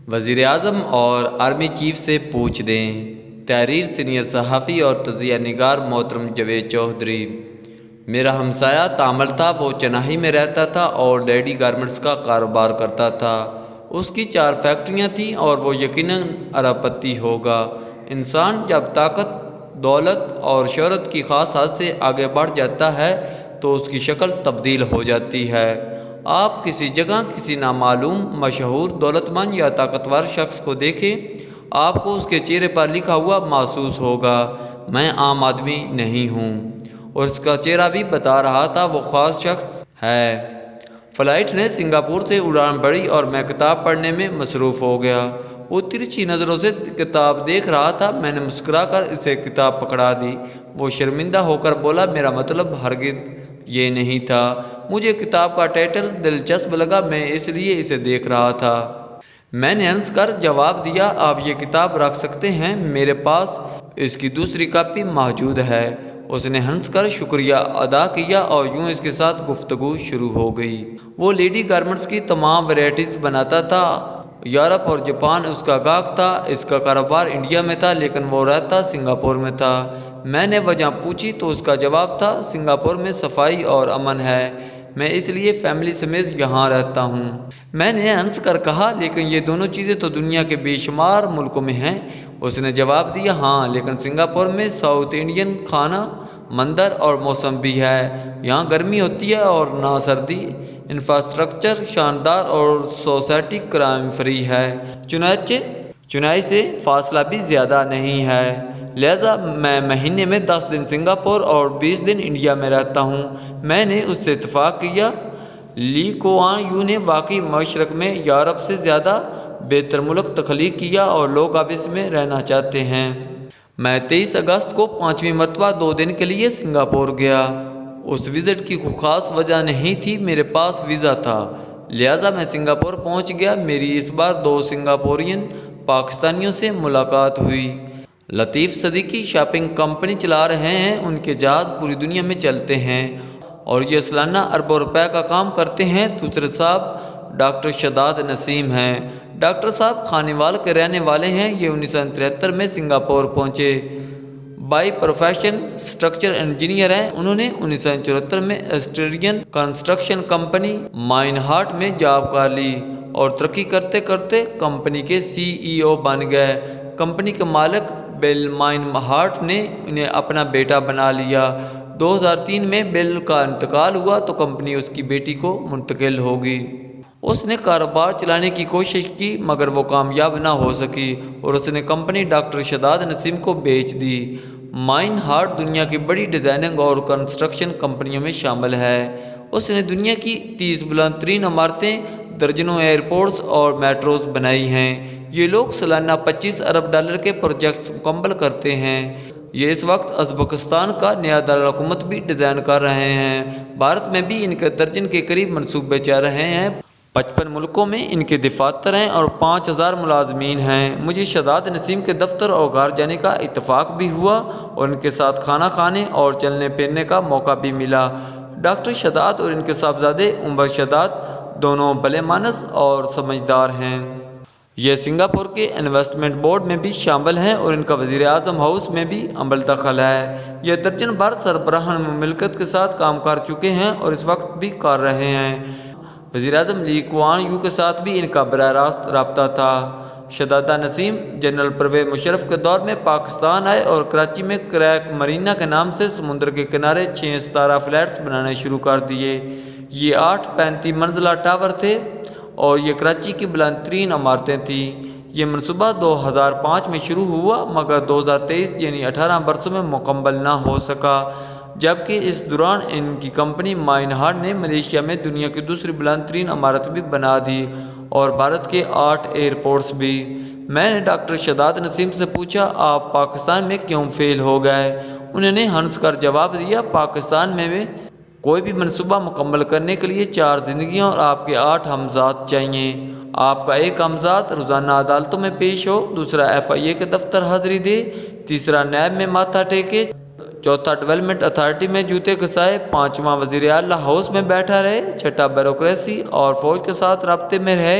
وزیر اعظم اور army chief سے پوچھ دیں۔ تحریر سینئر صحافی اور تجزیہ نگار محترم جاوید چودھری۔ میرا ہمسایہ تامل تھا، وہ چنائی میں رہتا تھا اور ڈیڈی گارمنٹس کا کاروبار کرتا تھا۔ اس کی 4 فیکٹریاں تھیں اور وہ یقیناً ارب پتی ہوگا۔ انسان جب طاقت، دولت اور شہرت کی خاص حد سے آگے بڑھ جاتا ہے تو اس کی شکل تبدیل ہو جاتی ہے۔ آپ کسی جگہ کسی نامعلوم، مشہور، دولت مند یا طاقتور شخص کو دیکھیں، آپ کو اس کے چہرے پر لکھا ہوا محسوس ہوگا، میں عام آدمی نہیں ہوں، اور اس کا چہرہ بھی بتا رہا تھا وہ خاص شخص ہے۔ فلائٹ نے سنگاپور سے اڑان بھری اور میں کتاب پڑھنے میں مصروف ہو گیا۔ وہ ترچھی نظروں سے کتاب دیکھ رہا تھا۔ میں نے مسکرا کر اسے کتاب پکڑا دی۔ وہ شرمندہ ہو کر بولا، میرا مطلب ہرگز یہ نہیں تھا۔ مجھے کتاب کا ٹائٹل دلچسپ لگا، میں اس لیے اسے دیکھ رہا تھا۔ میں نے ہنس کر جواب دیا، آپ یہ کتاب رکھ سکتے ہیں، میرے پاس اس کی دوسری کاپی موجود ہے۔ اس نے ہنس کر شکریہ ادا کیا اور یوں اس کے ساتھ گفتگو شروع ہو گئی۔ وہ لیڈی گارمنٹس کی تمام ویرائٹیز بناتا تھا۔ یورپ اور جاپان اس کا گاہک تھا۔ اس کا کاروبار انڈیا میں تھا لیکن وہ رہتا سنگاپور میں تھا۔ میں نے وجہ پوچھی تو اس کا جواب تھا، سنگاپور میں صفائی اور امن ہے، میں اس لیے فیملی سمیت یہاں رہتا ہوں۔ میں نے ہنس کر کہا، لیکن یہ دونوں چیزیں تو دنیا کے بے شمار ملکوں میں ہیں۔ اس نے جواب دیا، ہاں، لیکن سنگاپور میں ساؤتھ انڈین کھانا، مندر اور موسم بھی ہے۔ یہاں گرمی ہوتی ہے اور نہ سردی۔ انفراسٹرکچر شاندار اور سوسائٹی کرائم فری ہے۔ چنائی سے فاصلہ بھی زیادہ نہیں ہے، لہذا میں مہینے میں 10 دن سنگاپور اور 20 دن انڈیا میں رہتا ہوں۔ میں نے اس سے اتفاق کیا۔ لی کوان یو نے واقعی مشرق میں یورپ سے زیادہ بہتر ملک تخلیق کیا اور لوگ اب اس میں رہنا چاہتے ہیں۔ میں 23 اگست کو 5ویں مرتبہ 2 دن کے لیے سنگاپور گیا۔ اس وزٹ کی کوئی خاص وجہ نہیں تھی، میرے پاس ویزا تھا، لہذا میں سنگاپور پہنچ گیا۔ میری اس بار 2 سنگاپورین پاکستانیوں سے ملاقات ہوئی۔ لطیف صدیقی شپنگ کمپنی چلا رہے ہیں، ان کے جہاز پوری دنیا میں چلتے ہیں اور یہ سالانہ اربوں روپے کا کام کرتے ہیں۔ دوسرے صاحب ڈاکٹر شداد نسیم ہیں۔ ڈاکٹر صاحب خانیوال کے رہنے والے ہیں۔ یہ 1973 میں سنگاپور پہنچے۔ بائی پروفیشن اسٹرکچر انجینئر ہیں۔ انہوں نے 1974 میں Australian construction company mine heart میں جاب کر لی اور ترقی کرتے کرتے کمپنی کے CEO بن گئے۔ کمپنی کے مالک بل مائن ہارٹ نے انہیں اپنا بیٹا بنا لیا۔ 2003 میں بل کا انتقال ہوا تو کمپنی اس کی بیٹی کو منتقل ہوگی۔ اس نے کاروبار چلانے کی کوشش کی مگر وہ کامیاب نہ ہو سکی اور اس نے کمپنی ڈاکٹر شداد نسیم کو بیچ دی۔ مائن ہارٹ دنیا کی بڑی ڈیزائننگ اور کنسٹرکشن کمپنیوں میں شامل ہے۔ اس نے دنیا کی 30 بلند ترین عمارتیں، درجنوں ایئرپورٹس اور میٹروز بنائی ہیں۔ یہ لوگ سالانہ $25 ارب کے پروجیکٹس مکمل کرتے ہیں۔ یہ اس وقت ازبکستان کا نیا دارالحکومت بھی ڈیزائن کر رہے ہیں۔ بھارت میں بھی ان کے درجن کے قریب منصوبے چل رہے ہیں۔ 55 ملکوں میں ان کے دفاتر ہیں اور 5000 ملازمین ہیں۔ مجھے شداد نسیم کے دفتر اور گھر جانے کا اتفاق بھی ہوا اور ان کے ساتھ کھانا کھانے اور چلنے پھرنے کا موقع بھی ملا۔ ڈاکٹر شداد اور ان کے صاحبزادے عمر شداد دونوں بھلے مانس اور سمجھدار ہیں۔ یہ سنگاپور کے انویسٹمنٹ بورڈ میں بھی شامل ہیں اور ان کا وزیر اعظم ہاؤس میں بھی عمل دخل ہے۔ یہ درجن بھر سربراہان مملکت کے ساتھ کام کر چکے ہیں اور اس وقت بھی کر رہے ہیں۔ وزیر اعظم لی کوان یو کے ساتھ بھی ان کا براہ راست رابطہ تھا۔ شدادہ نسیم جنرل پرویز مشرف کے دور میں پاکستان آئے اور کراچی میں کریک مرینا کے نام سے سمندر کے کنارے 6 ستارہ فلیٹس بنانے شروع کر دیے۔ یہ 8 35 منزلہ ٹاور تھے اور یہ کراچی کی بلند ترین عمارتیں تھیں۔ یہ منصوبہ 2005 میں شروع ہوا مگر 2023 یعنی 18 برسوں میں مکمل نہ ہو سکا، جبکہ اس دوران ان کی کمپنی مائن ہارٹ نے ملیشیا میں دنیا کی دوسری بلند ترین عمارت بھی بنا دی اور بھارت کے 8 ایئرپورٹس بھی۔ میں نے ڈاکٹر شداد نسیم سے پوچھا، آپ پاکستان میں کیوں فیل ہو گئے؟ انہوں نے ہنس کر جواب دیا، پاکستان میں کوئی بھی منصوبہ مکمل کرنے کے لیے 4 زندگیاں اور آپ کے 8 ہمزاد چاہیے۔ آپ کا ایک ہمزاد روزانہ عدالتوں میں پیش ہو، دوسرا FIA کے دفتر حاضری دے، تیسرا نیب میں ماتھا ٹیکے، چوتھا ڈیولپمنٹ اتھارٹی میں جوتے گھسائے، 5واں وزیر اعلیٰ ہاؤس میں بیٹھا رہے، چھٹا بیوروکریسی اور فوج کے ساتھ رابطے میں رہے،